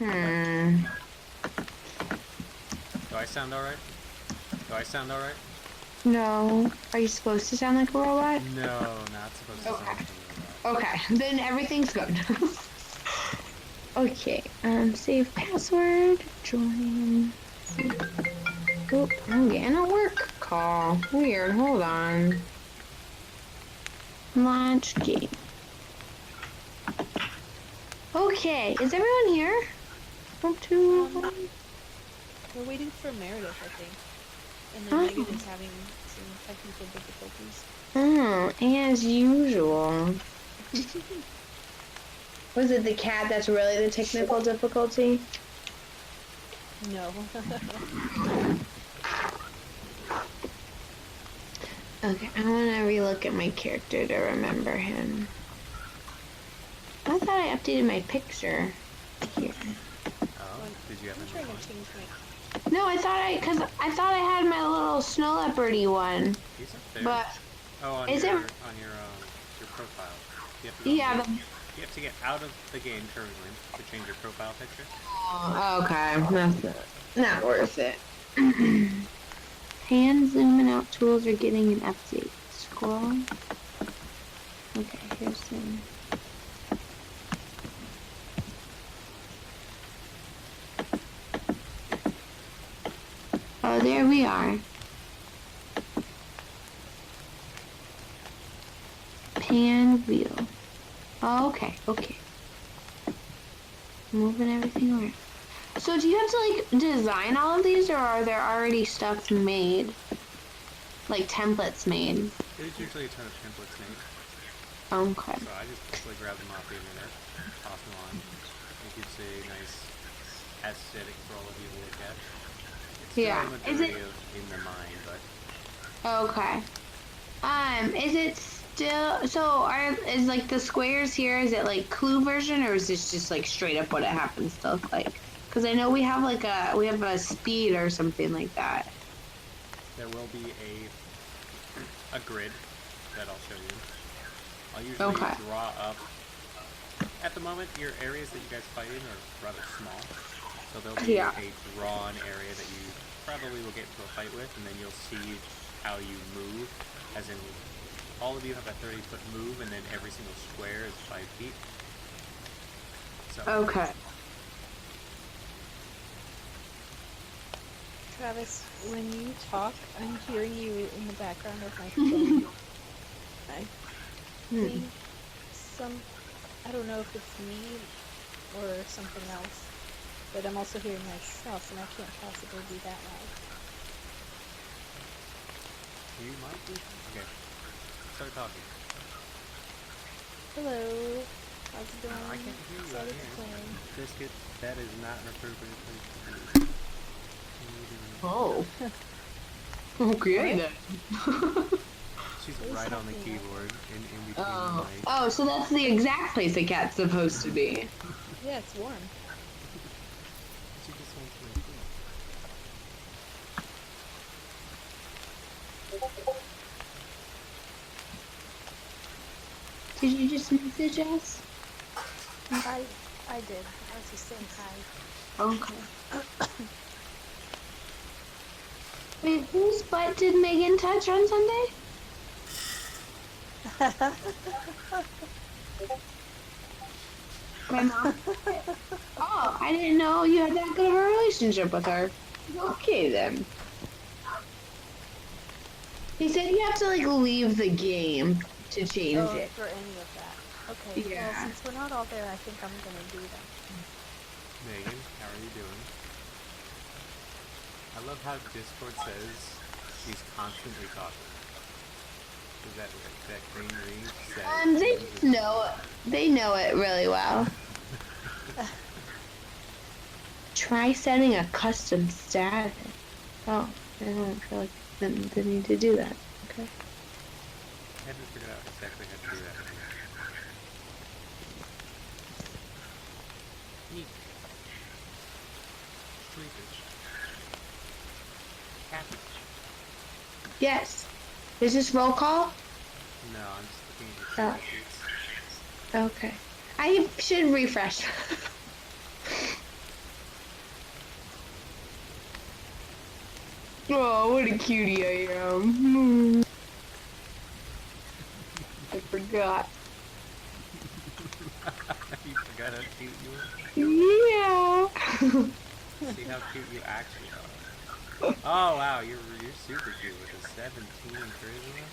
Hmm. Do I sound alright? Do I sound alright? No. Are you supposed to sound like a robot? No, not supposed to sound Okay. like a robot. Okay. Then everything's good. Okay. Save password. Join. Oop, I'm getting a work call. Weird. Hold on. Launch game. Okay. Is everyone here? Up to. We're waiting for Meredith, I think. And then Megan is having some technical difficulties. Oh, as usual. Was it the cat that's really the technical difficulty? No. Okay, I want to relook at my character to remember him. I thought I updated my picture here. Oh, did you have I'm a trying new to one? change my... No, I thought I had my little snow leopardy one. He's up there. But oh, on is your, it? on your profile. You have to Yeah. you have to get out of the game currently to change your profile picture. Oh, okay. That's not worth it. Hand zoom and out tools are getting an update. Scroll. Okay, here's some. Oh, there we are. Pan wheel. Oh, okay, okay. Moving everything around. So do you have to like design all of these, or are there already stuff made? Like templates made? There's usually a ton of templates made. Okay. So I just basically grab them off the internet, toss them on. It gives a nice aesthetic for all of you to look at. It's still Yeah. a majority of in the mind, but Okay. Is it still is like the squares here, is it like Clue version, or is this just like straight up what it happens to look like? Because I know we have a speed or something like that. there will be a grid that I'll show you. I'll usually draw up. At the moment, your areas that you guys fight in are rather small, so there'll be a drawn area that you probably will get into a fight with, and then you'll see how you move, as in all of you have a 30-foot move, and then every single square is 5 feet. So, Okay. Travis, when you talk, I'm hearing you in the background of my phone. I think I don't know if it's me or something else, but I'm also hearing myself, and I can't possibly be that loud. you might be. Okay. Start talking. Hello. How's it going? I can't hear you out here. Biscuit, that is not an appropriate place to be. Oh. Okay then. She's right on the keyboard in between the mics. Oh, so that's the exact place the cat's supposed to be. Yeah, it's warm. She just wants to make Did you just message us? I did. I was just saying hi. Okay. Wait, whose butt did Megan touch on Sunday? My mom? Oh, I didn't know you had that good of a relationship with her. Okay, then. He said you have to, like, leave the game to change it. For any of that. Okay, Yeah. well, since we're not all there, I think I'm going to do that. Megan, how are you doing? I love how Discord says she's constantly talking. Is that green ring says? They just know it. They know it really well. Try setting a custom status. Oh, I don't feel like the need to do that. Okay. I haven't figured out exactly how to do that. Neat. Sleepage. Cabbage. Yes. Is this roll call? No, I'm just looking at your Okay. I should refresh. Oh, what a cutie I am. I forgot. You forgot how cute you were? Yeah. See how cute you actually are. Oh wow, you're super cute with a 17 in charisma.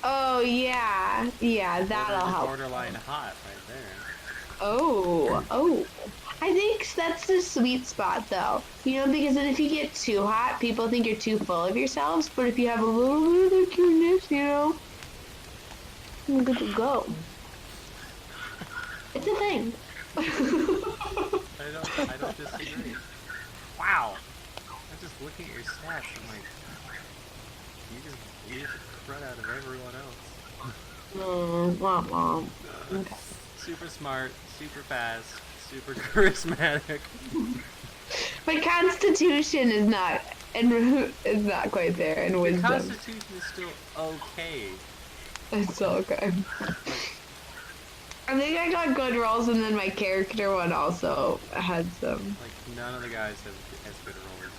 Oh, yeah. Yeah, that'll help. Borderline hot right there. Oh. I think that's the sweet spot, though. You know, because then if you get too hot, people think you're too full of yourselves. But if you have a little bit of the cuteness, you know, you're good to go. It's a thing. I don't disagree. Wow. I'm just looking at your stats. I'm like, you just beat the crud out of everyone else. Okay. Super smart, super fast, super charismatic. My constitution is not quite there, and Your wisdom. constitution is still okay. It's still okay. I think I got good rolls, and then my character one also had some. Like, none of the guys have as good a roll as you.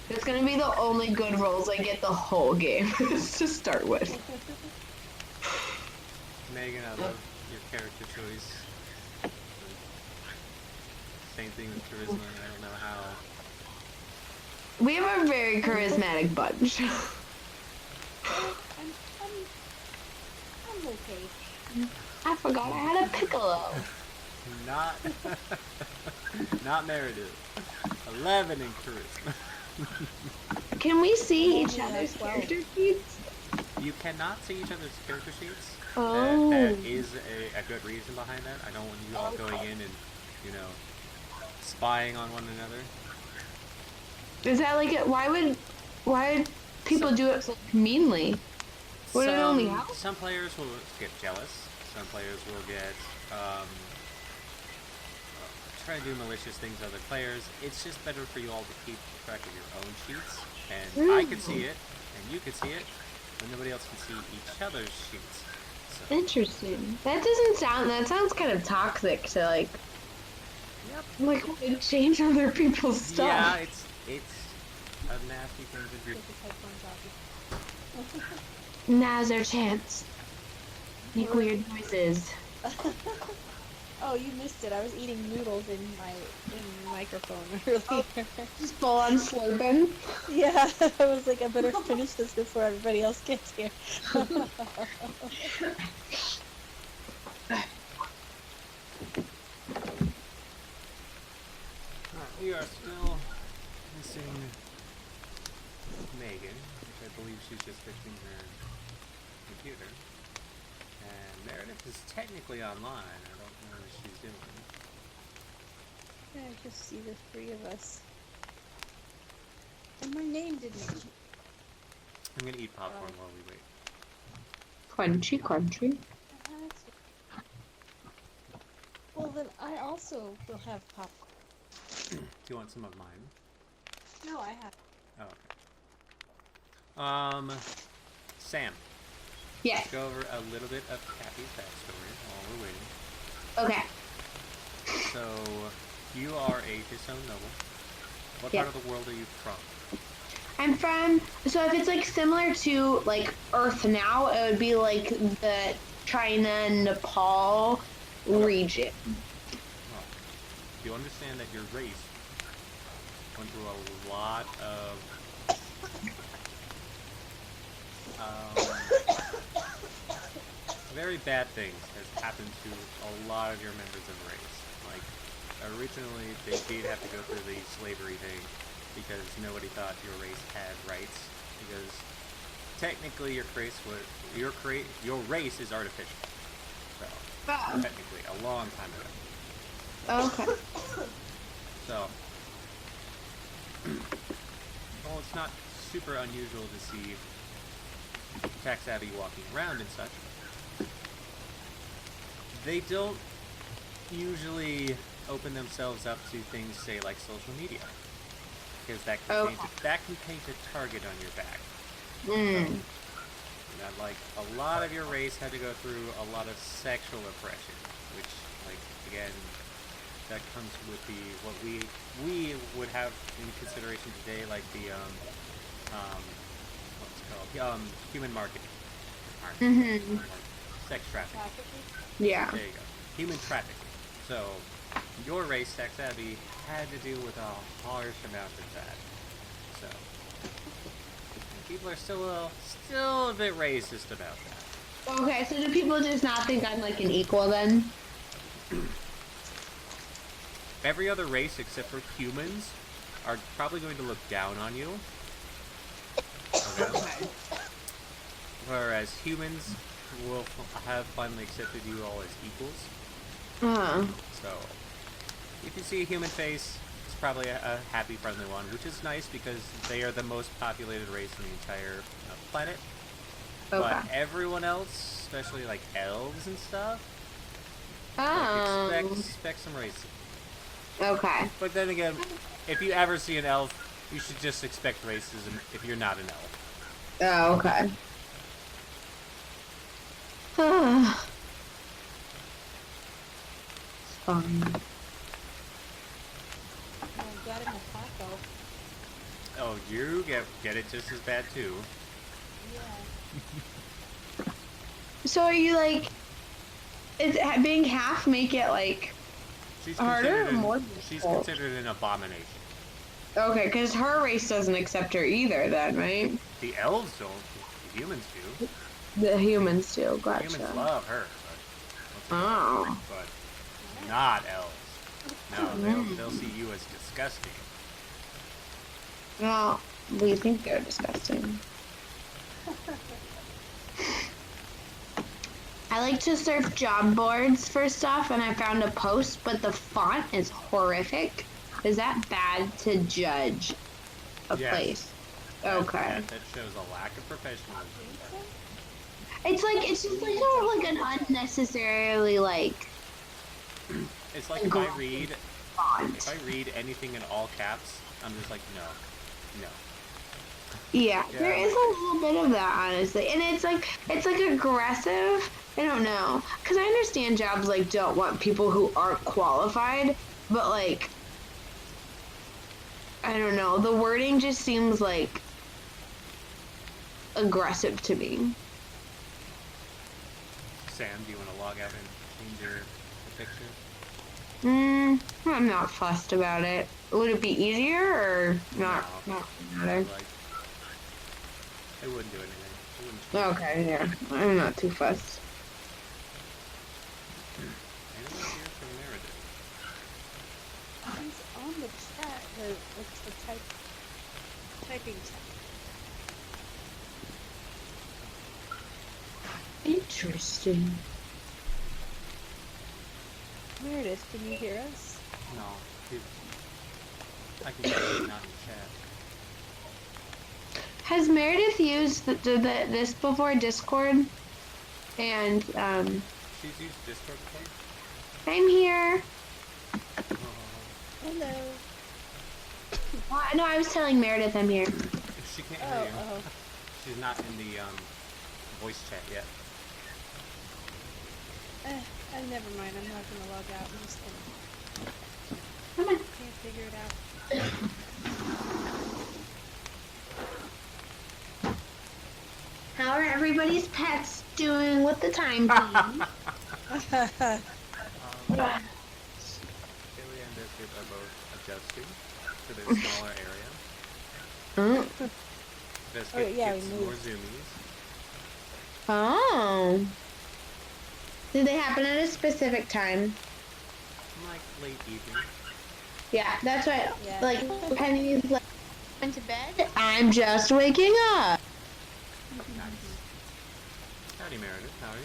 It's gonna be the only good rolls I get the whole game to start with. Megan, I love your character choice. Same thing with charisma. I don't know how. We have a very charismatic bunch. I'm okay. I forgot I had a piccolo. Not Meredith. 11 in charisma. Can we see each Yeah, other's that's well. character sheets? You cannot see each other's character sheets. Oh. That is a good reason behind that. I don't want you all going in and, you know, spying on one another. Is that like it? Why would people do it so meanly? Would it only help? Some players will get jealous. Some players will get try to do malicious things to other players. It's just better for you all to keep track of your own sheets, and I can see it, and you can see it, but nobody else can see each other's sheets. So. Interesting. That sounds kind of toxic to like. Yep. Like change other people's stuff. Yeah, it's a nasty thing to do. Now's our chance. Make weird noises. Oh, you missed it. I was eating noodles in my microphone earlier. Just full on slurping. Yeah, I was like, I better finish this before everybody else gets here. We are still missing Megan, which I believe she's just fixing her computer. And Meredith is technically online. I don't know what she's doing. Yeah, I just see the three of us. And my name didn't. I'm gonna eat popcorn while we wait. Crunchy, crunchy. Well, then I also will have popcorn. Do you want some of mine? No, I have. Oh, okay. Sam. Yes. Let's go over a little bit of Cappy's backstory while we're waiting. Okay. So, you are a disowned noble. What Yep. part of the world are you from? I'm from. So if it's like similar to like Earth now, it would be like the China, Nepal region. Well, you understand that your race went through a lot of very bad things has happened to a lot of your members of the race. Like, originally they did have to go through the slavery thing because nobody thought your race had rights. Because technically your race is artificial. So technically, a long time ago. Okay. So, well, it's not super unusual to see Tax Abbey walking around and such. They don't usually open themselves up to things, say, like social media. Because that can paint a target on your back. Mm. So, like, a lot of your race had to go through a lot of sexual oppression, which, like, again, that comes with what we would have in consideration today, like the what's it called? Human marketing. Sex trafficking. Yeah. There you go. Human trafficking. So your race, Sex Abby, had to deal with a harsh amount of that. So people are still a bit racist about that. Okay, so do people just not think I'm like an equal then? Every other race except for humans are probably going to look down on you. Okay. Whereas humans will have finally accepted you all as equals. So, if you see a human face, it's probably a happy, friendly one, which is nice because they are the most populated race on the entire planet. Okay. But everyone else, especially like elves and stuff, expect some racism. Okay. But then again, if you ever see an elf, you should just expect racism if you're not an elf. Oh, okay. It's fine. I'm glad I'm a taco. Oh, you get it just as bad too. Yeah. So are you like, is being half make it like harder or more She's difficult? considered an abomination. Okay, because her race doesn't accept her either then, right? The elves don't. The humans do. The humans do, gotcha. Humans love her, but not elves. No, they'll see you as disgusting. Well, we think they're disgusting. I like to surf job boards for stuff, and I found a post, but the font is horrific. Is that bad to judge a place? Okay. That shows a lack of professionalism. It's just like sort of like an unnecessarily like. It's like if I read anything in all caps, I'm just like no. Yeah, there is a little bit of that, honestly, and it's like aggressive. I don't know, because I understand jobs like don't want people who aren't qualified, but like, I don't know, the wording just seems like aggressive to me. Sam, do you want to log out and change the picture? I'm not fussed about it. Would it be easier or not? No. Not matter. It wouldn't do anything. It wouldn't change Okay, yeah, I'm not too fussed. anything here from Meredith. He's on the chat. It's the typing chat. Interesting. Meredith, can you hear us? No, I can see it not in chat. Has Meredith used this before, Discord? And, She's used Discord before? I'm here. Hello. No, I was telling Meredith I'm here. She can't hear you. She's not in the voice chat yet. Never mind. I'm not gonna log out. I'm just gonna. Come on. Can't figure it out. How are everybody's pets doing with the time being? Haley and Biscuit are both adjusting to their smaller area. Biscuit gets more zoomies. Oh. Did they happen at a specific time? Like late evening. Yeah, that's right. Yeah. Like, Penny's like, went to bed. I'm just waking up. Nice. Howdy, Meredith. How are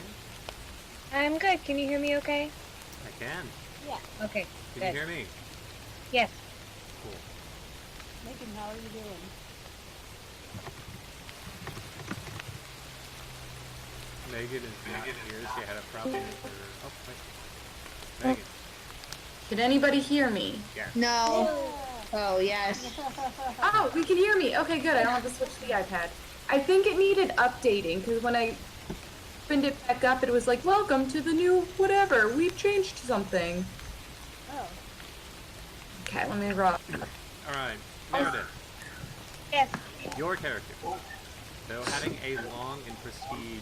you? I'm good. Can you hear me okay? I can. Yeah. Okay, Can you hear me? Yes. Cool. Megan, how are you doing? Megan is not here. She had a problem with her. Oh, wait. Megan. Did anybody hear me? Yes. No. Oh, yes. Oh, we can hear me. Okay, good. I don't have to switch to the iPad. I think it needed updating because when I opened it back up, it was like, welcome to the new whatever. We've changed something. Oh. Okay, let me roll. Alright, Meredith, Yes. your character. Though having a long and prestige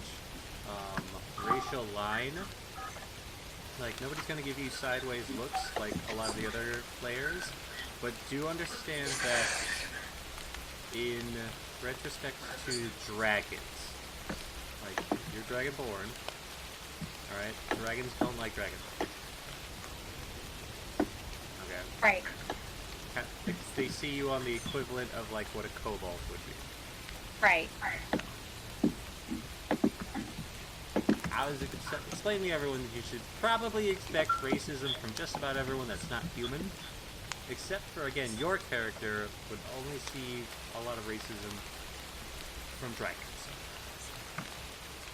racial line, like, nobody's gonna give you sideways looks like a lot of the other players, but do understand that in retrospect to dragons, like, you're dragonborn, alright? Dragons don't like dragons. Okay. Right. They see you on the equivalent of, like, what a kobold would be. Right. I was explaining to everyone that you should probably expect racism from just about everyone that's not human. Except for, again, your character would only see a lot of racism from dragons.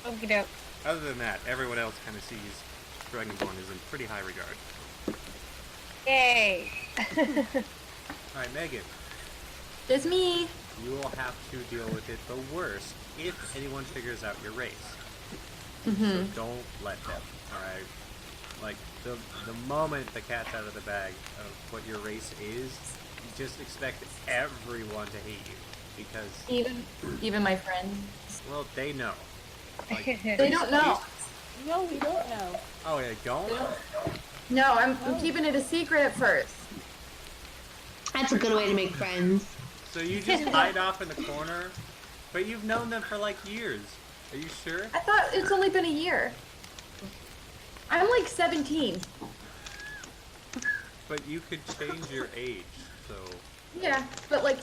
Okie doke. Other than that, everyone else kind of sees Dragonborn as in pretty high regard. Yay. Alright, Megan. It's me. You will have to deal with it the worst if anyone figures out your race. Mm-hmm. So don't let them, alright? Like, the moment the cat's out of the bag of what your race is, just expect everyone to hate you. Because... Even my friends. Well, they know. Like, They don't know. No, we don't know. Oh, they don't? No, I'm keeping it a secret at first. That's a good way to make friends. So you just hide off in the corner? But you've known them for, like, years. Are you sure? I thought it's only been a year. I'm like 17. But you could change your age, so... Yeah, but like,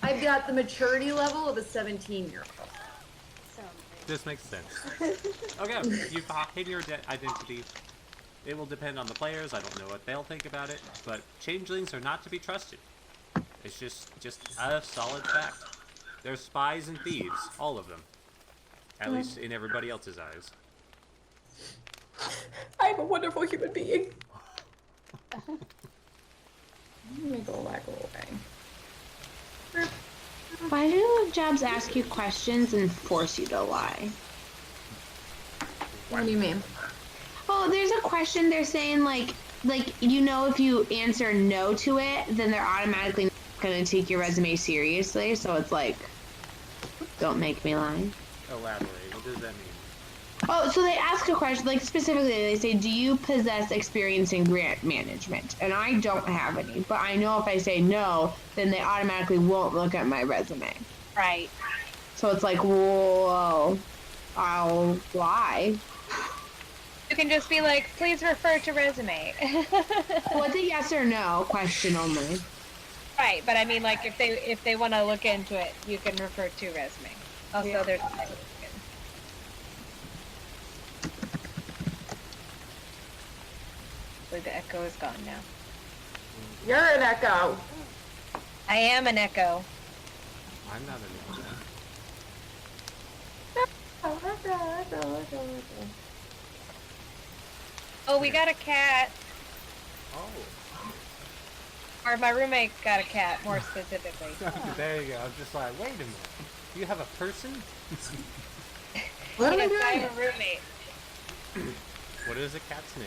I've got the maturity level of a 17-year-old. This makes sense. Okay, you've hidden your identity. It will depend on the players. I don't know what they'll think about it, but changelings are not to be trusted. It's just a solid fact. They're spies and thieves, all of them. At least in everybody else's eyes. I'm a wonderful human being. Let me go back a little way. Why do jobs ask you questions and force you to lie? What do you mean? Oh, there's a question they're saying like you know if you answer no to it, then they're automatically not gonna take your resume seriously. So it's like, don't make me lie. Elaborate. What does that mean? Oh, so they ask a question, like specifically, they say, do you possess experience in grant management? And I don't have any, but I know if I say no, then they automatically won't look at my resume. Right. So it's like, whoa, I'll lie. You can just be like, please refer to resume. Well, it's a yes or no question only. Right, but I mean, like, if they want to look into it, you can refer to resume. Also, Yeah. there's... The echo is gone now. You're an echo. I am an echo. I'm not an Oh, we got a cat. Oh. Or my roommate got a cat, more specifically. There you go. I was just like, wait a minute. You have a person? What am I Yes, I doing? have a roommate. What is the cat's name?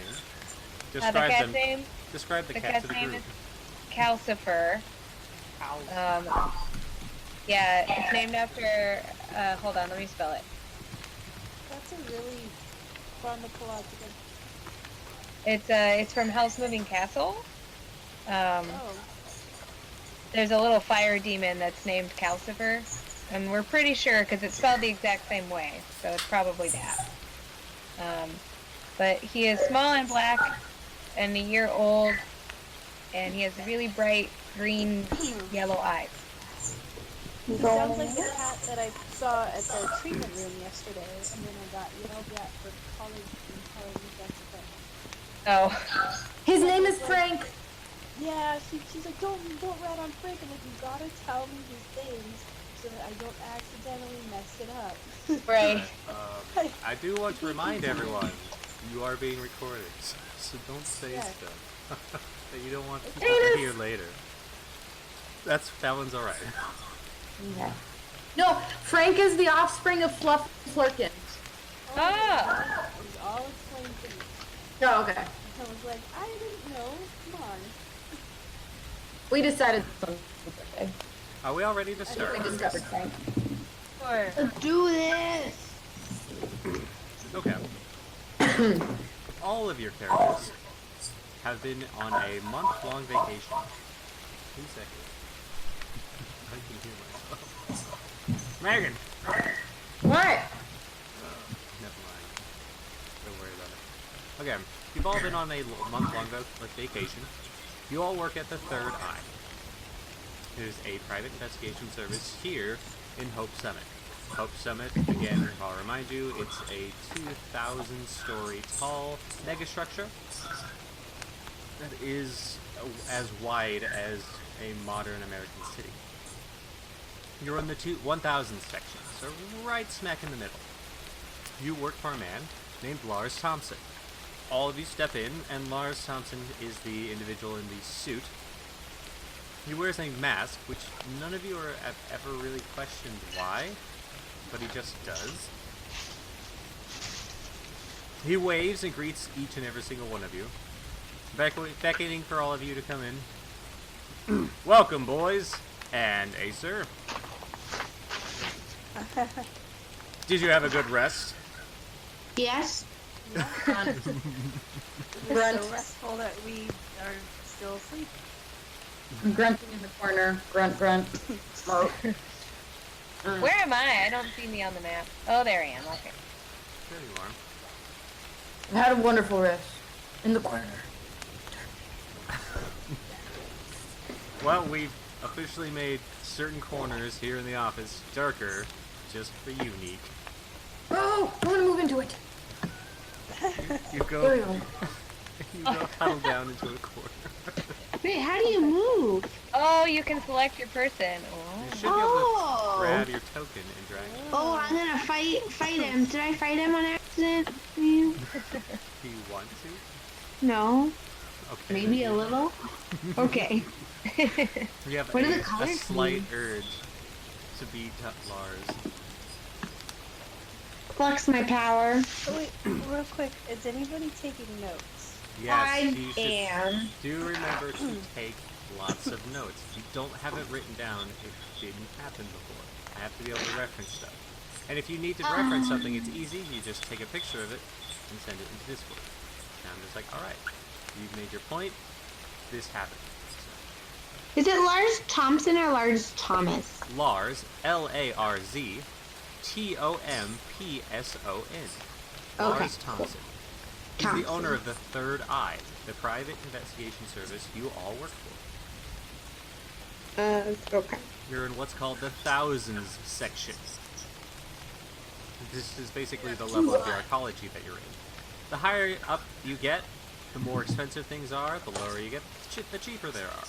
The Describe cat's them. name? Describe the The cat cat's to the name group. is Calcifer. Ow. Yeah, it's named after, hold on, let me spell it. That's a really pharmacological. It's from Hell's Moving Castle. Oh, There's a little fire demon that's named Calcifer, and we're pretty sure because it's spelled the exact same way, so it's probably that. But he is small and black, and a year old, and he has really bright green, yellow eyes. it sounds like the cat that I saw at the treatment room yesterday, and then I got yelled at for calling Jessica. Oh, His name is Frank. Yeah, she's like, don't rat on Frank. I'm like, you gotta tell me his names so that I don't accidentally mess it up. right. I do want to remind everyone, you are being recorded, so don't say Yes. stuff that you don't want people to hear later. That one's alright. Okay. No, Frank is the offspring of Fluff Flurkin. Ah! It was all explained to me. Oh, okay. I was like, I didn't know. Come on. We decided on okay. Are we all ready to start? We discovered things. Sure. Let's do this. Okay. All of your characters have been on a month-long vacation. 2 seconds. I can hear myself. Megan! What? Never mind. Don't worry about it. Okay, you've all been on a month-long vacation. You all work at the Third Eye. It is a private investigation service here in Hope Summit. Hope Summit, again, I'll remind you, it's a 2,000-story tall megastructure that is as wide as a modern American city. You're in the 1,000 section, so right smack in the middle. You work for a man named Lars Thompson. All of you step in, and Lars Thompson is the individual in the suit. He wears a mask, which none of you have ever really questioned why, but he just does. He waves and greets each and every single one of you, beckoning for all of you to come in. Welcome, boys, and Acer. Did you have a good rest? Yes. It's Grunt. so restful that we are still asleep. I'm grunting in the corner. Grunt, grunt. Smoke. Where am I? I don't see me on the map. Oh, there I am. Okay. There you are. I've had a wonderful rest. In the corner. Well, we've officially made certain corners here in the office darker, just for you, Neek. Oh, I want to move into it. You There go, we go. you go huddle down into a corner. Wait, how do you move? Oh, you can select your person. You Oh. should be able to grab your token and drag it. Oh, I'm gonna fight him. Did I fight him on accident? Do you want to? No. Okay. Maybe a little. Okay. We have What do the a colors slight mean? urge to beat up Lars. Flex my power. Oh, wait, real quick, is anybody taking notes? Yes, you should am. do remember to take lots of notes. If you don't have it written down, it didn't happen before. I have to be able to reference stuff. And if you need to reference something, it's easy. You just take a picture of it and send it into Discord. And I'm just like, alright, you've made your point. This happened. Is it Lars Thompson or Lars Thomas? Lars, L-A-R-Z, T-O-M-P-S-O-N. Okay. Lars Thompson. He's Thompson. the owner of the Third Eye, the private investigation service you all work for. Okay. You're in what's called the Thousands section. This is basically the level of the arcology that you're in. The higher up you get, the more expensive things are. The lower you get, the cheaper there are.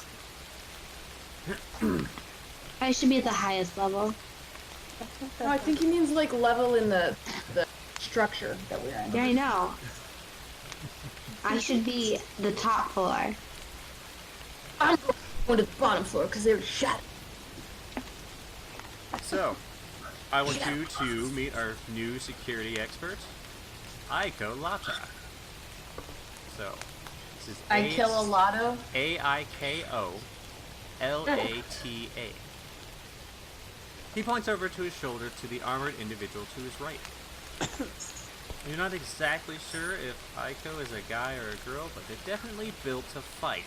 I should be at the highest level. No, I think he means like level in the structure that we're in. Yeah, I know. I should be the top floor. I'm going to the bottom floor because they were shut. So, I want you to meet our new security expert, Aiko Lata. So, this is I kill a lotto. A-I-K-O-L-A-T-A. He points over to his shoulder to the armored individual to his right. You're not exactly sure if Aiko is a guy or a girl, but they're definitely built to fight,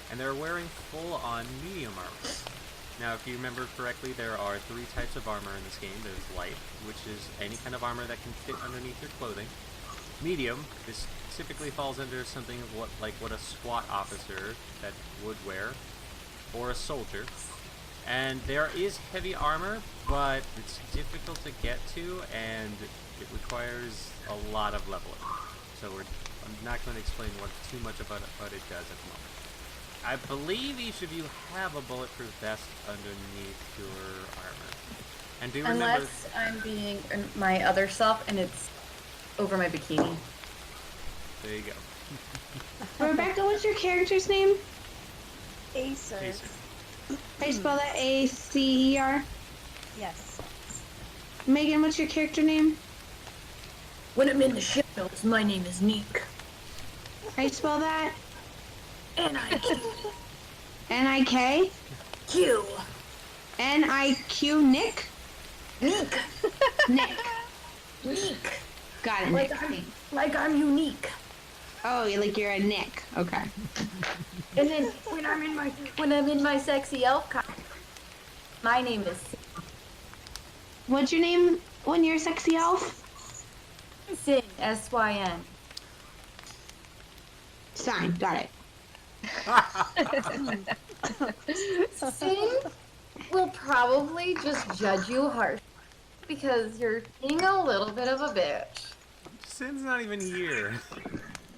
and they're wearing full-on medium armor. Now, if you remember correctly, there are 3 types of armor in this game. There's light, which is any kind of armor that can fit underneath your clothing. Medium, this typically falls under something like what a SWAT officer that would wear, or a soldier. And there is heavy armor, but it's difficult to get to, and it requires a lot of leveling. So I'm not going to explain too much about what it does at the moment. I believe each of you have a bulletproof vest underneath your armor. And do remember... Unless I'm being my other self and it's over my bikini. There you go. Rebecca, what's your character's name? Acer. Acer. How you spell that? A-C-E-R? Yes. Megan, what's your character name? When I'm in the ship notes, my name is Neek. How you spell that? And I N-I-K? Q. N-I-Q, Nick? Nick. Nick. Nick. Got it, Like Nick. I'm unique. Oh, like you're a Nick. Okay. And then when I'm in my sexy elf costume, my name is What's your name when you're a sexy elf? Sin. S-Y-N. Sign. Got it. Sin will probably just judge you harsh because you're being a little bit of a bitch. Sin's not even here.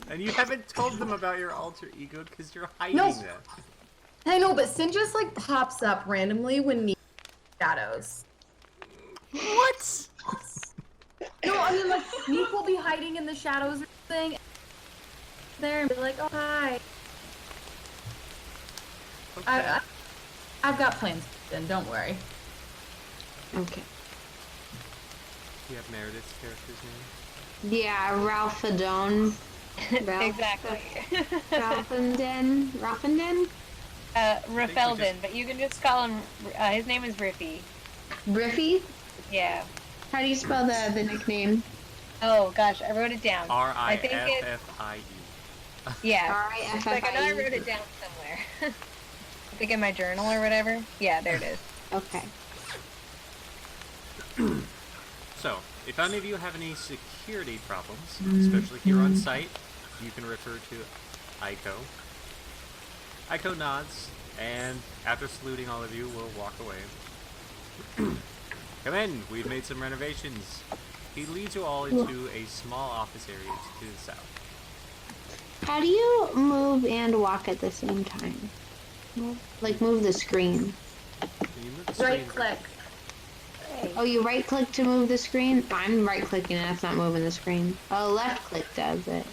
And you haven't told them about your alter ego because you're hiding No. that. I know, but Sin just like pops up randomly when Neek shadows. What? No, I mean like Neek will be hiding in the shadows or something there and be like, oh hi. Okay. I've got plans, Sin, don't worry. Okay. Do you have Meredith's character's name? Yeah, Ralph Adone. Exactly. Ralphenden? Ralphenden? Rafelden, but you can just call him, his name is Riffy. Riffy? Yeah. How do you spell the nickname? Oh gosh, I wrote it down. R-I-F-F-I-E. Yeah. R-I-F-F-I-E. Like, I know I wrote it down somewhere. I think in my journal or whatever. Yeah, there it is. Okay. So, if any of you have any security problems, especially here on site, you can refer to Aiko. Aiko nods, and after saluting all of you, will walk away. Come in, we've made some renovations. He leads you all into a small office area to the south. How do you move and walk at the same time? Like move the screen. Can you move the Right screen? click. Oh, you right click to move the screen? I'm right clicking and that's not moving the screen. Oh, left click does it.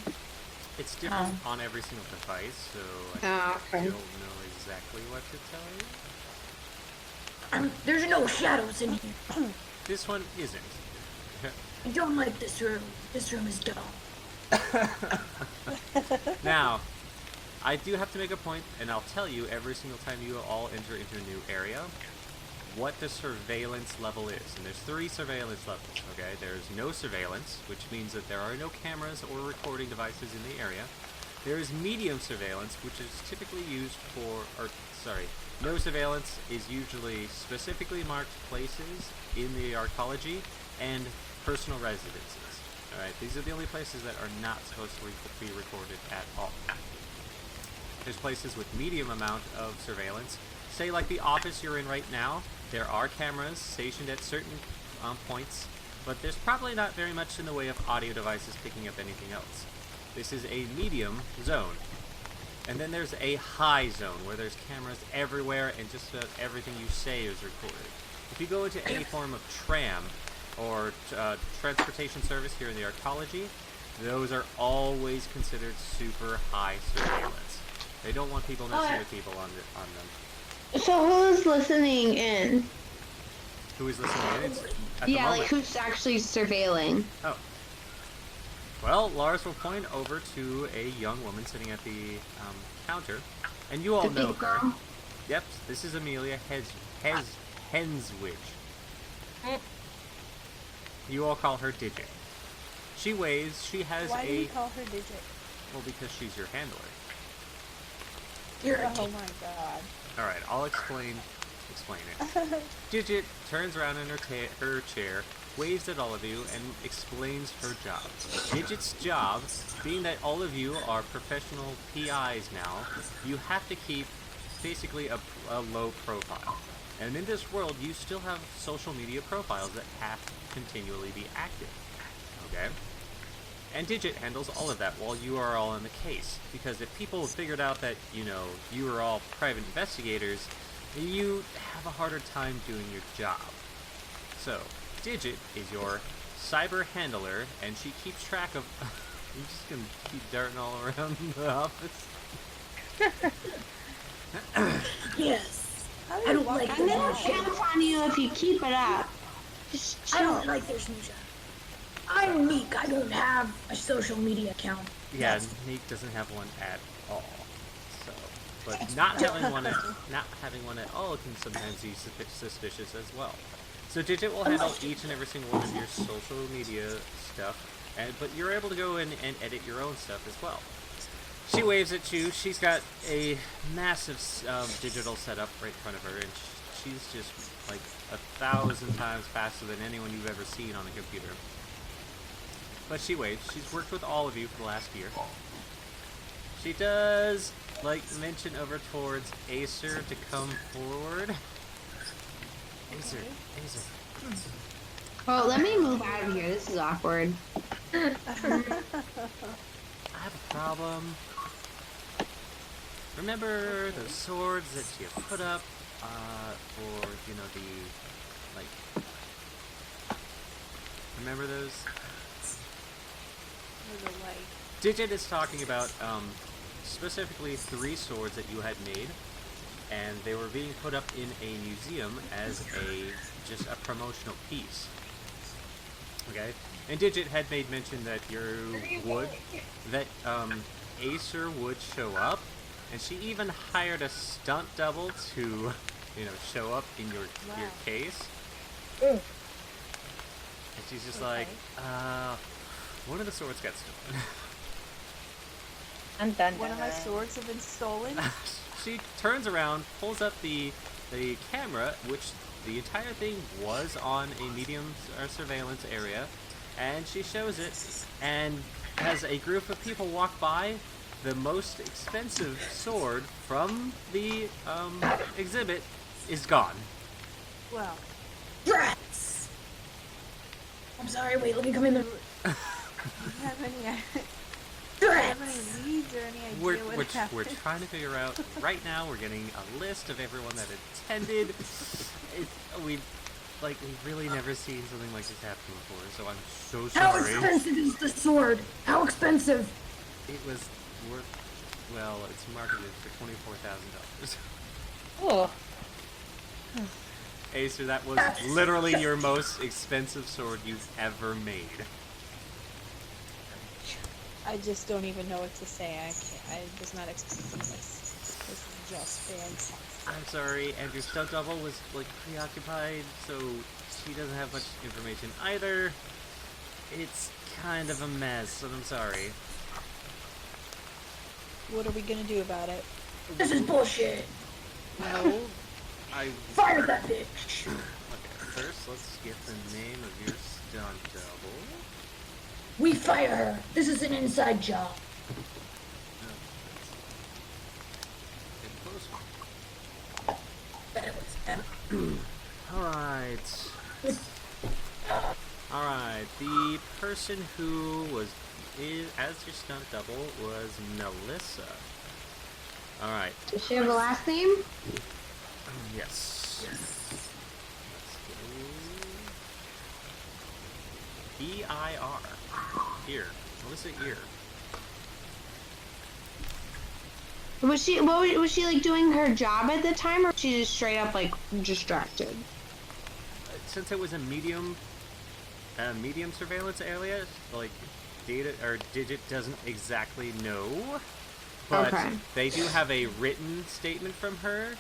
It's different on every single device, so I Okay. don't know exactly what to tell you. There's no shadows in here. This one isn't. I don't like this room. This room is dumb. Now, I do have to make a point, and I'll tell you every single time you all enter into a new area, what the surveillance level is. And there's 3 surveillance levels, okay? There's no surveillance, which means that there are no cameras or recording devices in the area. There is medium surveillance, which is typically used for, no surveillance is usually specifically marked places in the arcology and personal residences. Alright, these are the only places that are not supposed to be recorded at all. There's places with medium amount of surveillance. Say like the office you're in right now, there are cameras stationed at certain points, but there's probably not very much in the way of audio devices picking up anything else. This is a medium zone. And then there's a high zone where there's cameras everywhere and just about everything you say is recorded. If you go into any form of tram or transportation service here in the arcology, those are always considered super high surveillance. They don't want people messing with people on them. So who's listening in? Who is listening in? It's at the Yeah, moment. like who's actually surveilling? Oh. Well, Lars will point over to a young woman sitting at the counter, and you all The know big her. girl? Yep, this is Amelia Henswich. You all call her Digit. She has Why do you call her Digit? Well, because she's your handler. Oh my god. Alright, I'll explain it. Digit turns around in her chair, waves at all of you, and explains her job. Digit's job, being that all of you are professional PIs now, you have to keep basically a low profile. And in this world, you still have social media profiles that have to continually be active. Okay? And Digit handles all of that while you are all in the case. Because if people figured out that, you are all private investigators, you have a harder time doing your job. So, Digit is your cyber handler, and she keeps track of... I'm just gonna keep darting all around the office. Yes. I don't like I'm gonna pounce on you if you keep it up. Just I chill. don't like this Nisha. I'm Meek. I don't have a social media account. Yeah, Neek doesn't have one at all. So, But not having one at all can sometimes be suspicious as well. So Digit will handle each and every single one of your social media stuff, but you're able to go in and edit your own stuff as well. She waves at you. She's got a massive digital setup right in front of her, and she's just like 1,000 times faster than anyone you've ever seen on a computer. But she waves. She's worked with all of you for the last year. She does, like, mention over towards Acer to come forward. Acer. Oh, let me move out of here. This is awkward. I have a problem. Remember those swords that you put up for, you know, the, like, remember those? Digit is talking about specifically 3 swords that you had made, and they were being put up in a museum as just a promotional piece. Okay, and Digit had made mention that Acer would show up, and she even hired a stunt double to, you know, show up in your case. And she's just like, one of the swords got stolen. I'm done. One of my swords have been stolen. She turns around, pulls up the camera, which the entire thing was on a medium surveillance area, and she shows it, and as a group of people walk by, the most expensive sword from the exhibit is gone. Well. Rats! I'm sorry, wait, let me come in the room. Do you have any leads or any idea what happened? We're trying to figure out. Right now, we're getting a list of everyone that attended. We've really never seen something like this happen before, so I'm so sorry. How expensive is the sword? How expensive? It was worth, well, it's marketed for $24,000. Oh. Acer, that was literally your most expensive sword you've ever made. I just don't even know what to say. I was not expecting this. This is just fantastic. I'm sorry, and your stunt double was, like, preoccupied, so she doesn't have much information either. It's kind of a mess, and I'm sorry. What are we gonna do about it? This is bullshit! No, Fire that bitch! Okay, first let's get the name of your stunt double. We fire her! This is an inside job! Alright. Alright, the person who as your stunt double was Melissa. Alright. Does she have a last name? Yes. E-I-R. Ear. Melissa Ear. Was she like doing her job at the time, or was she just straight up like distracted? Since it was a medium surveillance area, like Digit doesn't exactly know, but they do have a written statement from her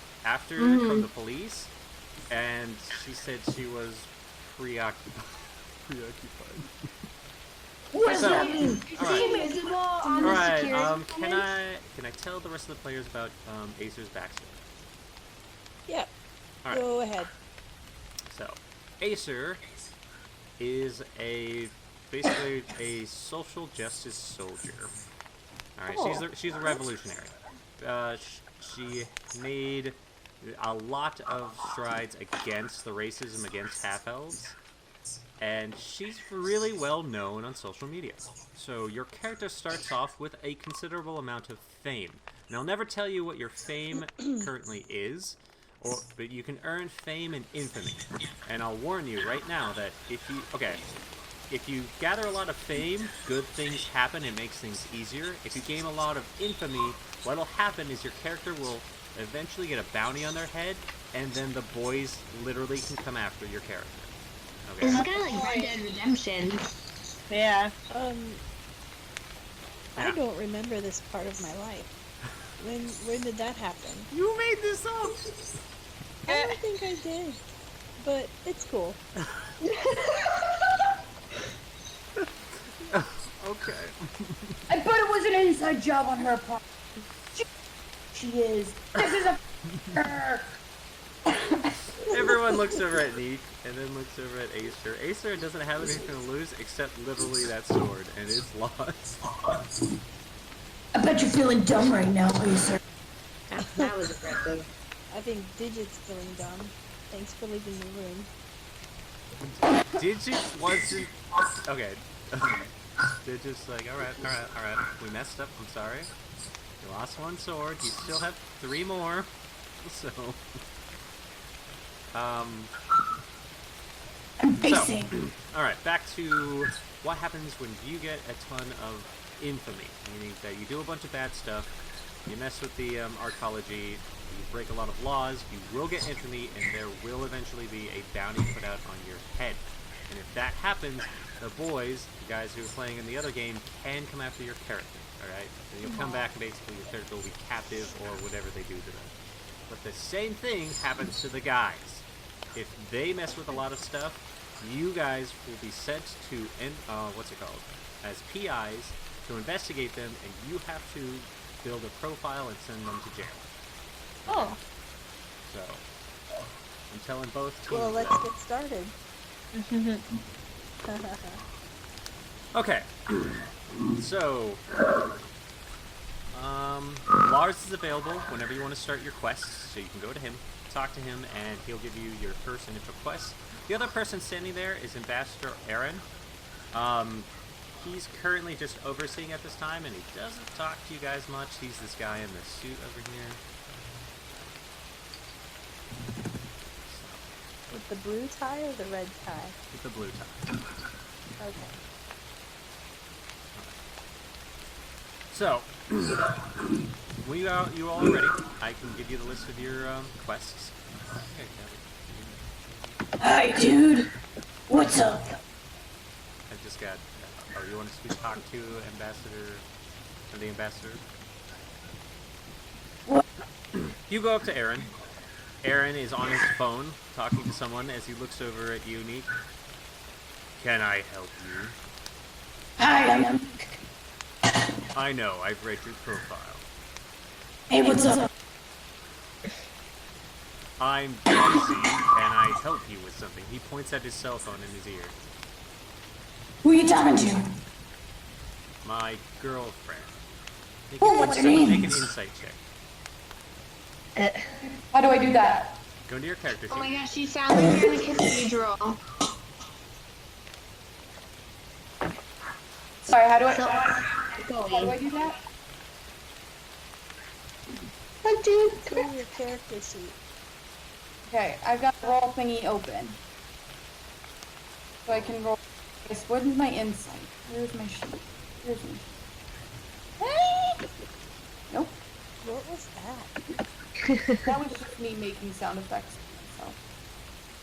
from the police, and she said she was preoccupied. What does that mean? Is she visible on the security cameras? Can I tell the rest of the players about Acer's backstory? Yeah. All right. Go ahead. So, Acer is basically a social justice soldier. All right, she's a revolutionary. She made a lot of strides against the racism against half-elves, and she's really well known on social media. So your character starts off with a considerable amount of fame. And I'll never tell you what your fame currently is, but you can earn fame and infamy. And I'll warn you right now that if you gather a lot of fame, good things happen. It makes things easier. If you gain a lot of infamy, what'll happen is your character will eventually get a bounty on their head, and then the boys literally can come after your character. Okay? This is kind of like Red Dead Redemption. Yeah. I don't remember this part of my life. When did that happen? You made this up! I don't think I did, but it's cool. Okay. I bet it was an inside job on her part. She is. This is a. Everyone looks over at Neek, and then looks over at Acer. Acer doesn't have anything to lose except literally that sword, and it's lost. I bet you're feeling dumb right now, Acer. That was aggressive. I think Digit's feeling dumb. Thanks for leaving the room. Digits wasn't... Okay. Digits like, alright. We messed up, I'm sorry. You lost one sword, you still have 3 more. So... I'm facing. Alright, back to what happens when you get a ton of infamy. Meaning that you do a bunch of bad stuff, you mess with the arcology, you break a lot of laws, you will get infamy, and there will eventually be a bounty put out on your head. And if that happens, the boys, the guys who are playing in the other game, can come after your character, alright? And you'll come back and basically your character will be captive or whatever they do to them. But the same thing happens to the guys. If they mess with a lot of stuff, you guys will be sent to, as PIs, to investigate them, and you have to build a profile and send them to jail. Oh. So, I'm telling both teams. Well, let's that. get started. Okay. So, Lars is available whenever you want to start your quests, so you can go to him, talk to him, and he'll give you your first initial quest. The other person standing there is Ambassador Aaron. He's currently just overseeing at this time, and he doesn't talk to you guys much. He's this guy in the suit over here. With the blue tie or the red tie? With the blue tie. Okay. So, when you all are ready, I can give you the list of your quests. Hi, dude. What's up? I just got... Oh, you want to talk to the ambassador? What? You go up to Aaron. Aaron is on his phone, talking to someone as he looks over at you, Neek. Can I help you? Hi, I'm. I know, I've read your profile. Hey, what's up? I'm busy. Can I help you with something? He points at his cell phone in his ear. Who are you talking to? My girlfriend. What's her name? Make an insight check. How do I do that? Go into your character sheet. Oh my gosh, you sound like you're in a cathedral. Sorry, how do I do that? What, dude? Go to your character sheet. Okay, I've got the roll thingy open. So I can roll. Okay, what is my insight? Where's my sheet? Where's my sheet? Nope. What was that? That was just me making sound effects to myself.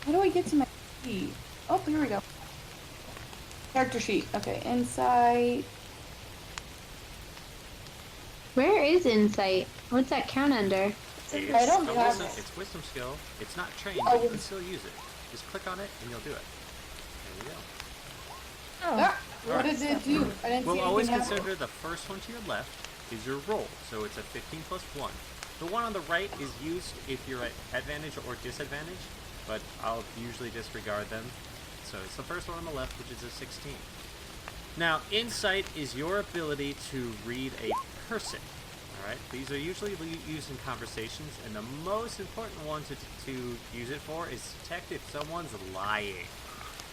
How do I get to my sheet? Oh, here we go. Character sheet. Okay, insight. Where is insight? What's that count under? I don't have it. It's wisdom skill. It's not trained, Oh, but you can still use it. Just click on it and you'll do it. There you go. Ah, what did it do? I didn't We'll see always anything happen. consider the first one to your left is your roll, so it's a 15 plus 1. The one on the right is used if you're at advantage or disadvantage, but I'll usually disregard them. So it's the first one on the left, which is a 16. Now, insight is your ability to read a person. Alright, these are usually used in conversations, and the most important one to use it for is to detect if someone's lying.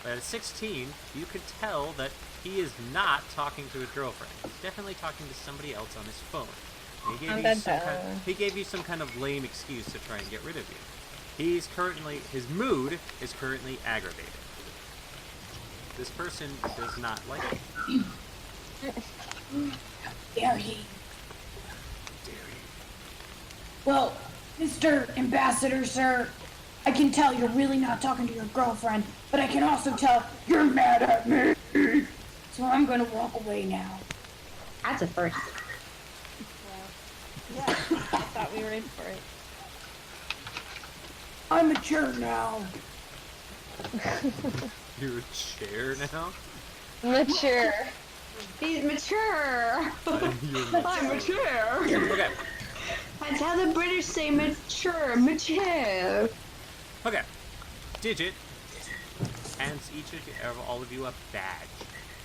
But at 16, you could tell that he is not talking to his girlfriend. He's definitely talking to somebody else on his phone. And he gave you some kind of lame excuse to try and get rid of you. His mood is currently aggravated. This person does not like it. Dare he? Well, Mr. Ambassador, sir, I can tell you're really not talking to your girlfriend, but I can also tell you're mad at me. So I'm gonna walk away now. That's a first. Yeah. thought we were in for it. I'm mature now. You're a chair now? Mature. He's mature. I'm mature. Okay. That's how the British say mature. Mature. Okay. Digit hands all of you a badge.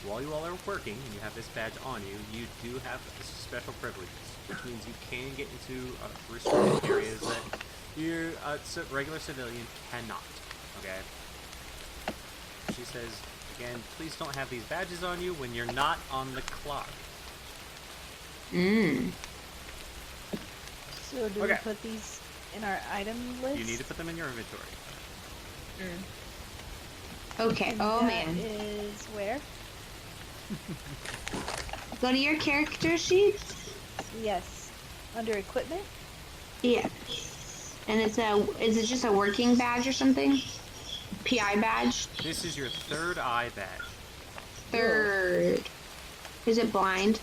While you all are working and you have this badge on you, you do have special privileges, which means you can get into restricted areas that your regular civilian cannot. Okay? She says, again, please don't have these badges on you when you're not on the clock. So do we put these in our item list? You need to put them in your inventory. Okay. And Oh, that man. is where? Go to your character sheet. Yes. Under equipment? Yeah. And is it just a working badge or something? PI badge? This is your third eye badge. Third. Is it blind?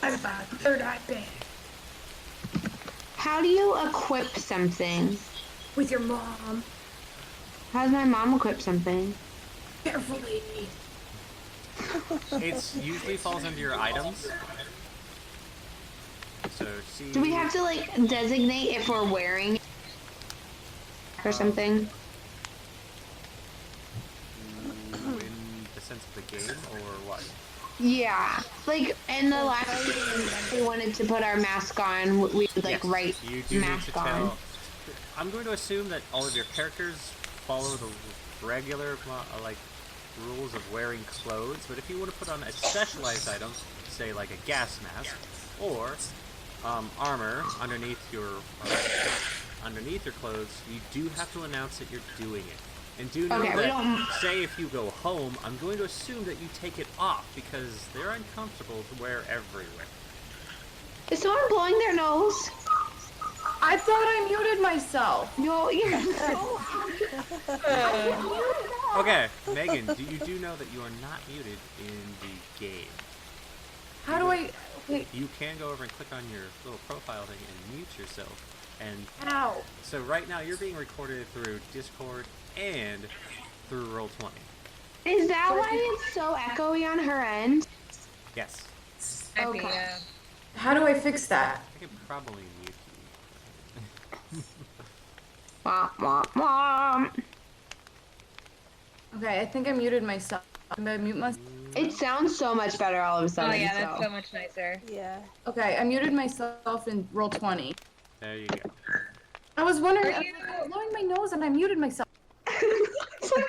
I've got a third eye badge. How do you equip something? With your mom. How does my mom equip something? Carefully. It usually falls under your items. So see. Do we have to like designate if we're wearing it or something? In the sense of the game, or what? Yeah, like in the last game, we wanted to put our mask on. We would like Yes, write you do need mask to on. tell. I'm going to assume that all of your characters follow the regular like rules of wearing clothes, but if you want to put on a specialized item, say like a gas mask or armor underneath your clothes, you do have to announce that you're doing it. And do know that, say if you go home, I'm going to assume that you take it off because they're uncomfortable to wear everywhere. Is someone blowing their nose? I thought I muted myself. No, you're Okay, Megan, you do know that you are not muted in the game. How do I... Wait, You can go over and click on your little profile thing and mute yourself. And how? so right now you're being recorded through Discord and through Roll20. Is that why it's so echoey on her end? Yes. Okay. How do I fix that? I could probably mute you. Wah, wah, wah. Okay, I think I muted myself. Am I mute myself? It sounds so much better all of a sudden. Oh yeah, that's so much nicer. Yeah. Okay, I muted myself in Roll20. There you go. I was wondering, I was like, blowing my nose and I muted myself. It's like,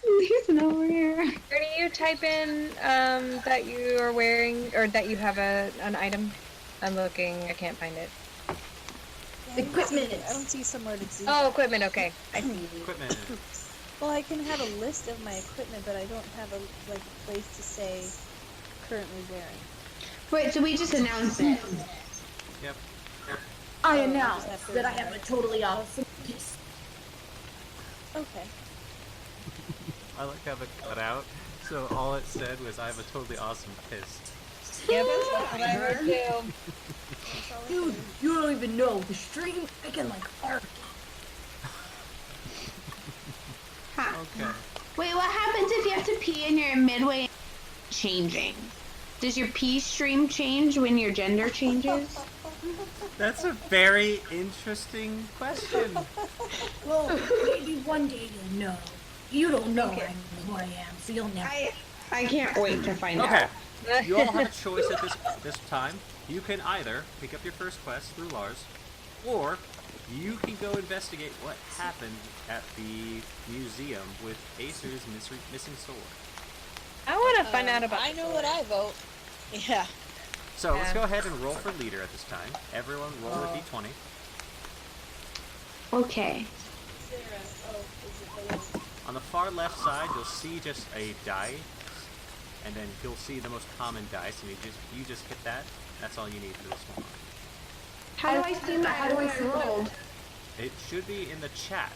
who's over here? Or do you type in that you are wearing, or that you have an item? I'm looking, I can't find it. Equipment. I don't see somewhere to do. Oh, equipment, okay. I see. Equipment. Well, I can have a list of my equipment, but I don't have a place to say currently wearing. Wait, so we just announced it? Yep. I Oh, announced just have to that I have a totally awesome piece. Okay. I like how it cut out. So all it said was, I have a totally awesome piss. Yeah, that's what I heard too. Dude, you don't even know. The stream, I can like art. Huh. Okay. Wait, what happens if you have to pee and you're midway changing? Does your pee stream change when your gender changes? That's a very interesting question. Well, maybe one day you'll know. You don't know who I am, so you'll never. I can't wait to find Okay. out. You all have a choice at this time. You can either pick up your first quest through Lars, or you can go investigate what happened at the museum with Acer's missing sword. I want to find out about I know what I vote. Yeah. So let's go ahead and roll for leader at this time. Everyone roll a d20. Okay. On the far left side, you'll see just a die, and then you'll see the most common dice, and you just hit that. That's all you need for this one. How do I see How do I see rolled? It should be in the chat.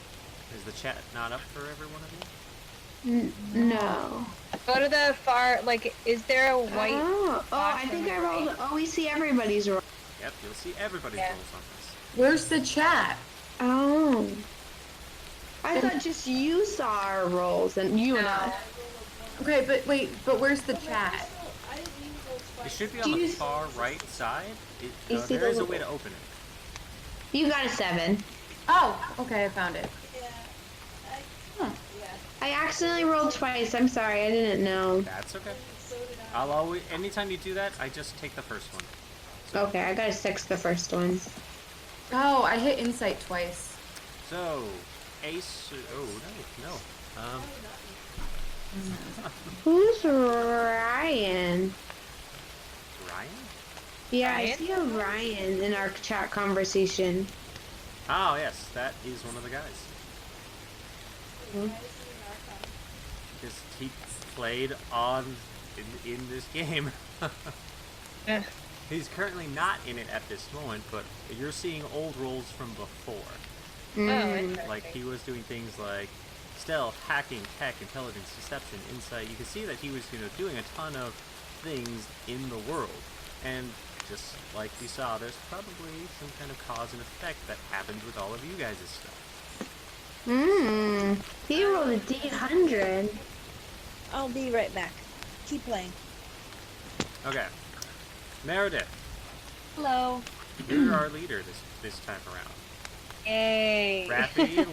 Is the chat not up for every one of you? No. Go to the far, like, is there a white? Oh, box I on think the I rolled. right? Oh, we see everybody's roll. Yep, you'll see everybody's Yeah. rolls on this. Where's the chat? Oh. I thought just you saw our rolls and you and I. Okay, but wait, but where's the chat? It should be Do on the you- far right side. You see There the is a little- way to open it. You got a 7. Oh, okay, I found it. I accidentally rolled twice. I'm sorry. I didn't know. That's okay. I'll always, anytime you do that, I just take the first one. So, Okay, I got a 6 the first one. Oh, I hit insight twice. So, Ace. Oh no. Who's Ryan? Ryan? Yeah, I Ryan? see a Ryan in our chat conversation. Oh yes, that is one of the guys. Because he played on in this game. Eh. He's currently not in it at this moment, but you're seeing old rolls from before. Oh, interesting. Like he was doing things like stealth, hacking, tech, intelligence, deception, insight. You can see that he was, doing a ton of things in the world. And just like you saw, there's probably some kind of cause and effect that happened with all of you guys' stuff. He rolled a D100. I'll be right back. Keep playing. Okay. Meredith, Hello. you're our leader this time around. Yay. Raffy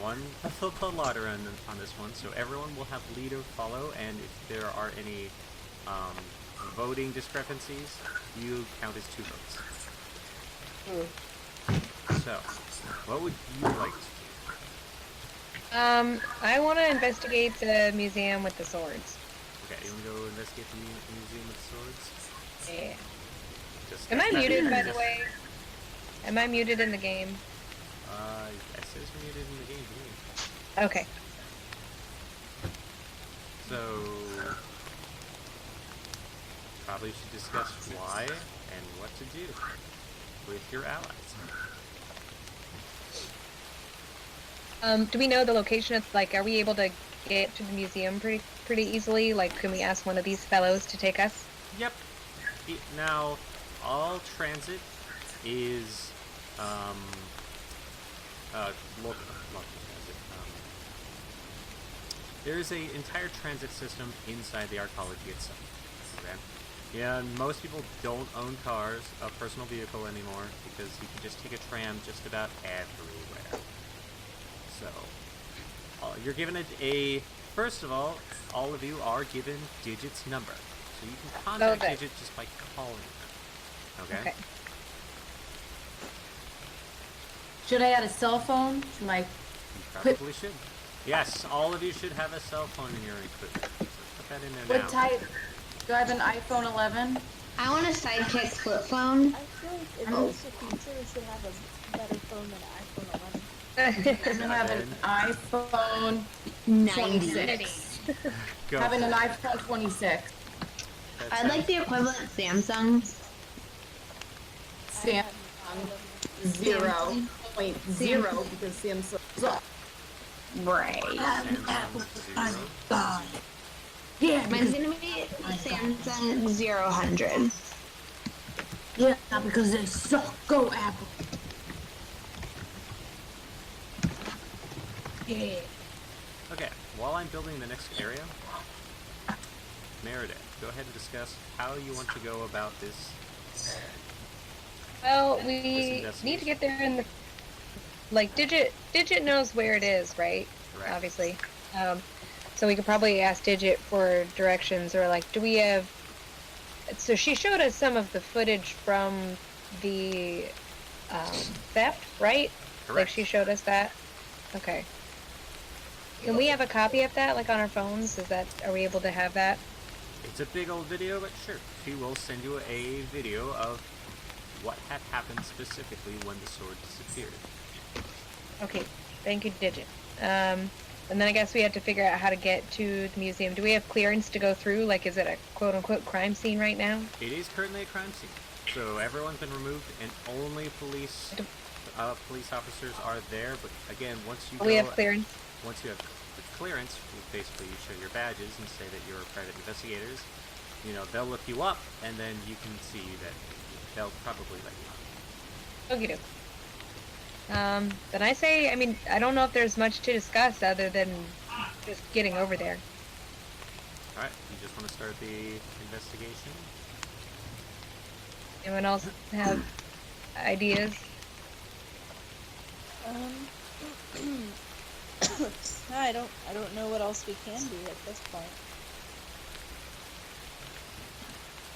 won the lottery on this one, so everyone will have leader follow, and if there are any voting discrepancies, you count as 2 votes. So, what would you like to do? I want to investigate the museum with the swords. Okay, you want to go investigate the museum with swords? Yeah. Just Am I muted, by the just- way? Am I muted in the game? It says you're muted in the game here. Okay. So, probably should discuss why and what to do with your allies. Do we know the location of, like, are we able to get to the museum pretty easily? Like, can we ask one of these fellows to take us? Yep. Now, all transit is local transit. There is an entire transit system inside the Arcology itself. Okay. Yeah, and most people don't own cars, a personal vehicle anymore, because you can just take a tram just about everywhere. So, you're given first of all of you are given Digit's number. So you can contact Okay. Digit just by calling them. Okay? Okay. Should I add a cell phone to my... You probably should. Yes, all of you should have a cell phone in your equipment. So put that in there What now. type? Do I have an iPhone 11? I want a sidekick flip phone. I feel like in this future we should have a better phone than an iPhone 11. I have an iPhone 90. 26. Go Having for an it. iPhone 26. That's I'd like the equivalent of Samsung. Samsung 0.0 because Samsung sucks. Right. Samsung Zero. Yeah, Mine's gonna be Samsung 000. Yeah, because they suck. Go Apple. Yeah. Okay, while I'm building the next area, Meredith, go ahead and discuss how you want to go about this. Well, we need to get there in the... Like, Digit knows where it is, right? Correct. Obviously. So we could probably ask Digit for directions, or, like, do we have... So she showed us some of the footage from the theft, right? Like, Correct. she showed us that? Okay. Can we have a copy of that, like, on our phones? Are we able to have that? It's a big old video, but sure. She will send you a video of what had happened specifically when the sword disappeared. Okay, thank you, Digit. And then I guess we have to figure out how to get to the museum. Do we have clearance to go through? Like, is it a quote-unquote crime scene right now? It is currently a crime scene, so everyone's been removed, and only police officers are there. But again, once you We have clearance. once you have clearance, basically you show your badges and say that you're private investigators. You know, they'll look you up, and then you can see that they'll probably let you Okie doke. Then I say, I mean, I don't know if there's much to discuss other than just getting over there. Alright, you just want to start the investigation? Anyone else have ideas? No, I don't know what else we can do at this point.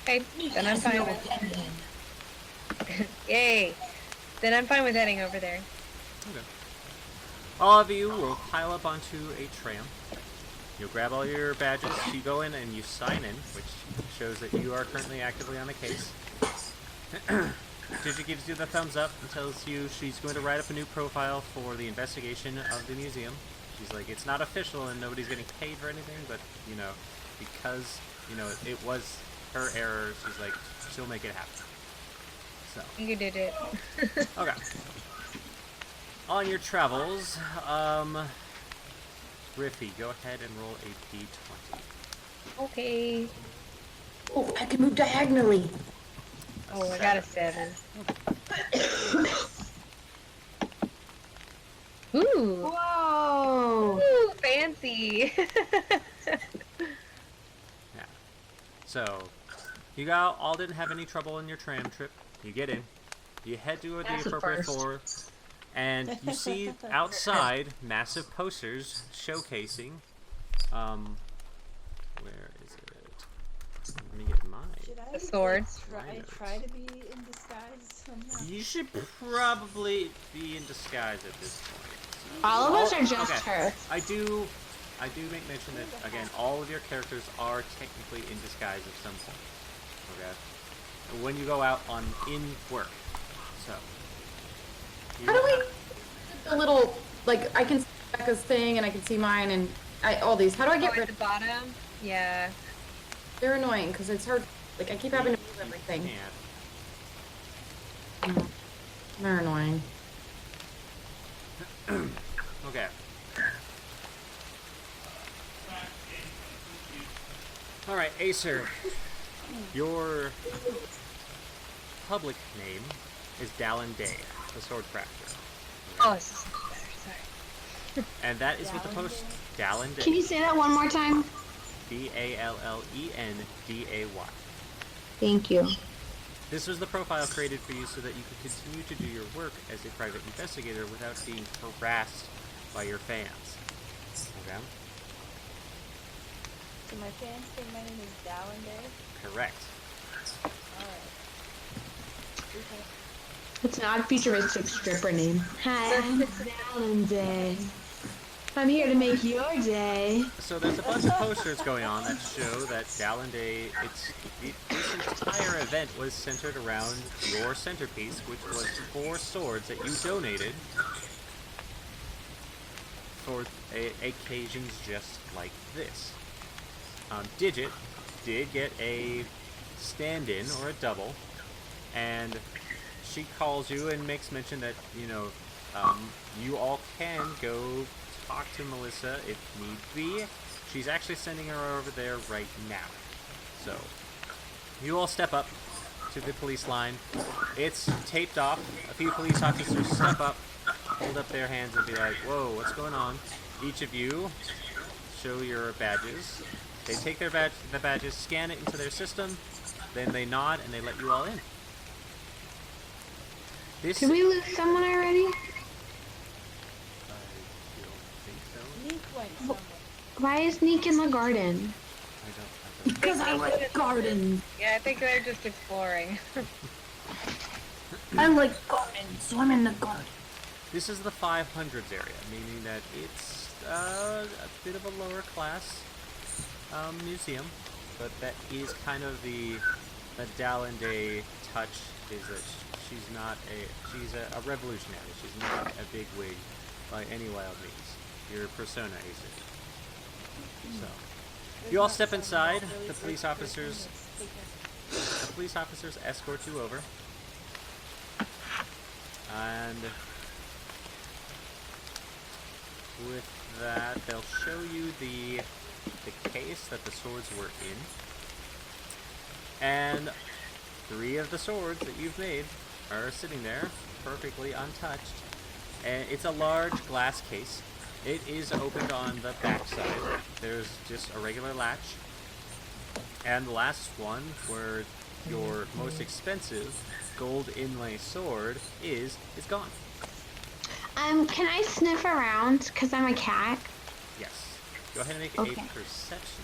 Okay, then I'm fine with Yay! Then I'm fine with heading over there. Okay. All of you will pile up onto a tram. You'll grab all your badges, you go in and you sign in, which shows that you are currently actively on the case. Digit gives you the thumbs up and tells you she's going to write up a new profile for the investigation of the museum. She's like, it's not official and nobody's getting paid for anything, but, you know, because, you know, it was her error, she's like, she'll make it happen. So. You did it. Okay. On your travels, Riffy, go ahead and roll a d20. Okay. Oh, I can move diagonally. Oh, I got a 7. Ooh. Whoa! Ooh, fancy. Yeah. So, you all didn't have any trouble in your tram trip. You get in. You head to the That's a appropriate first. floor, and you see outside massive posters showcasing. Where is it? Let me get mine. Should I A sword. try to be in disguise somehow? You should probably be in disguise at this point. All of us are just okay. her. I do make mention that, again, all of your characters are technically in disguise at some point. Okay? When you go out in work. So. How do we a little, like, I can see Becca's thing and I can see mine and all these. How do I get At rid the of bottom? Yeah. They're annoying because it's hard. Like, I keep having to move everything. Yeah. They're annoying. Okay. Alright, Acer. Your public name is Dallin Day, the sword crafter. Oh, this is better. Sorry. And that is with the post Dallin Can Day. you say that one more time? Dallenday. Thank you. This was the profile created for you so that you could continue to do your work as a private investigator without being harassed by your fans. Okay? So my fans think my name is Dallenday? Correct. Alright. Okay. It's an odd futuristic stripper name. Hi, I'm Valentine. I'm here to make your day. So there's a bunch of posters going on that show that Dallin Day, this entire event was centered around your centerpiece, which was 4 swords that you donated for occasions just like this. Digit did get a stand-in or a double, and she calls you and makes mention that, you know, you all can go talk to Melissa if need be. She's actually sending her over there right now. So, you all step up to the police line. It's taped off. A few police officers step up, hold up their hands and be like, whoa, what's going on? Each of you show your badges. They take the badges, scan it into their system, then they nod and they let you all in. Did we lose someone already? I don't think so. Neek went somewhere. Why is Neek in the garden? I don't. Because I like gardens. Yeah, I think they're just exploring. I like gardens, so I'm in the garden. This is the 500s area, meaning that it's a bit of a lower class museum, but that is kind of the Dallin Day touch. Is that she's a revolutionary. She's not a big wig by any wild means. Your persona is it. So you all step inside. The police officers escort you over, and with that, they'll show you the case that the swords were in. And 3 of the swords that you've made are sitting there, perfectly untouched. And it's a large glass case. It is opened on the back side. There's just a regular latch. And the last one, where your most expensive gold inlay sword is gone. Can I sniff around? Because I'm a cat. Yes. Go ahead and make Okay. a perception.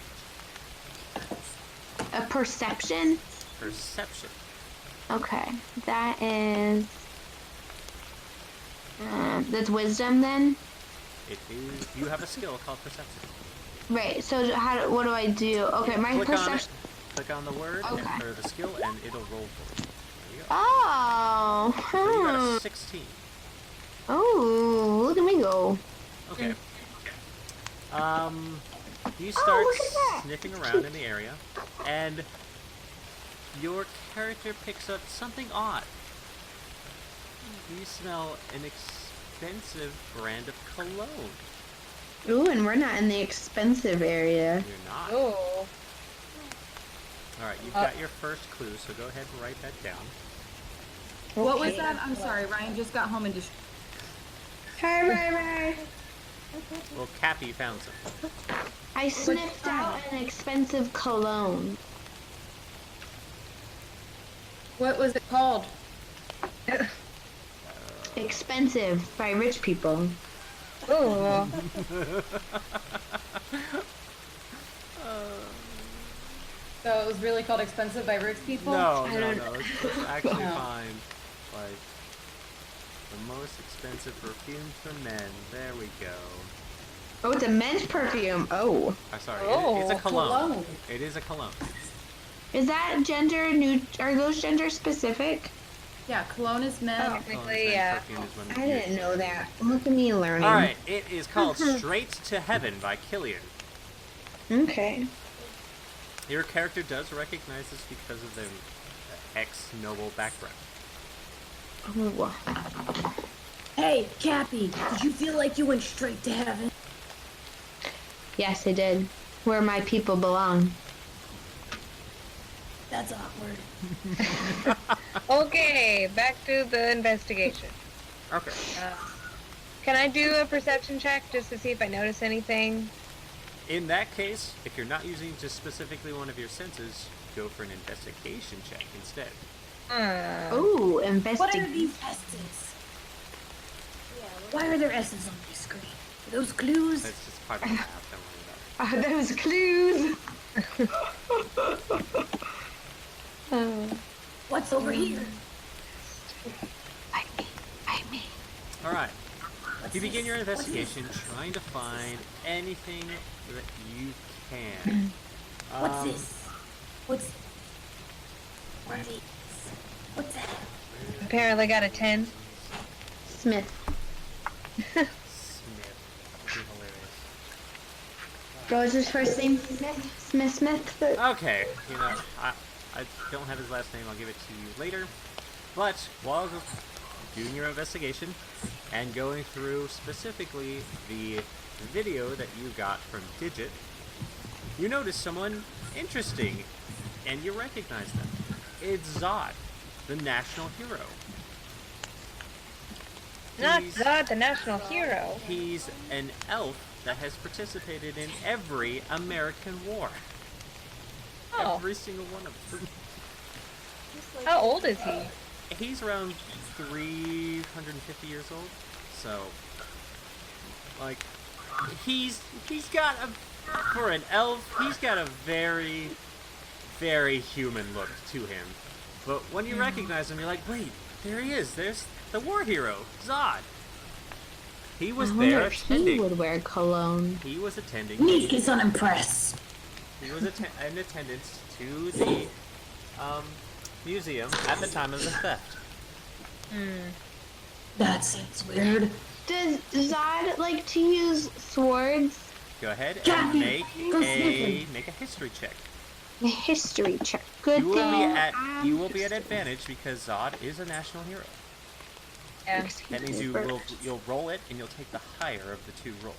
A perception? Perception. Okay. That is... that's wisdom then? It is. You have a skill called perception. Right, so what do I do? Okay, my Click on it. perception... Click on the word Okay. or the skill, and it'll roll for you. There you go. Oh! So you got a 16. Oh, look at me go. Okay. You start look at that. sniffing around in the area, and your character picks up something odd. You smell an expensive brand of cologne. Ooh, and we're not in the expensive area. You're not. Oh. Alright, you've got your first clue, so go ahead and write that down. What was Okay. that? I'm sorry, Ryan just got home and just. Hi. Well, Cappy found some. I sniffed out an expensive cologne. What was it called? Expensive by rich people. Oh. So it was really called Expensive by Rich People? No, I no, don't- no. It's actually No. fine. Like, the most expensive perfume for men. There we go. Oh, it's a men's perfume. Oh. I'm sorry. Oh, It's a cologne. cologne. It is a cologne. Is that gender are those gender specific? Yeah, cologne is men. Oh. Technically, yeah. Perfume is when I you- didn't know that. Look at me learning. Alright, it is called Straight to Heaven by Killian. Okay. Your character does recognize this because of their ex-noble background. Oh. Hey, Cappy, did you feel like you went straight to heaven? Yes, I did. Where my people belong. That's awkward. Okay, back to the investigation. Okay. Can I do a perception check just to see if I notice anything? In that case, if you're not using just specifically one of your senses, go for an investigation check instead. Ooh, What are investigate. these S's? Why are there S's on my screen? Are those clues? That's just part of the map, don't worry about it. Those clues. What's over here? Fight me. Alright. You begin your investigation trying to find anything that you can. What's this? What's... What are these? What's that? Apparently got a 10. Smith. Smith. Would be hilarious. What was his first name? Smith. Okay, you know, I don't have his last name, I'll give it to you later. But while doing your investigation and going through specifically the video that you got from Digit, you notice someone interesting and you recognize them. It's Zod, the national hero. Not He's- Zod, the national hero. He's an elf that has participated in every American war. Oh, Every single one of them. how old is he? He's around 350 years old. So, like, he's got a, for an elf, he's got a very, very human look to him. But when you recognize him, you're like, wait, there he is. There's the war hero, Zod. He was I wonder there if he attending. would wear cologne. He was attending. Nick is unimpressed. He was in attendance to the museum at the time of the theft. That seems weird. Does Zod like to use swords? Go ahead and Cappy, make go a sniffing. history check. A history check. Good You will thing. be at advantage because Zod is a national hero. Yeah. That means you'll roll it and you'll take the higher of the two rolls.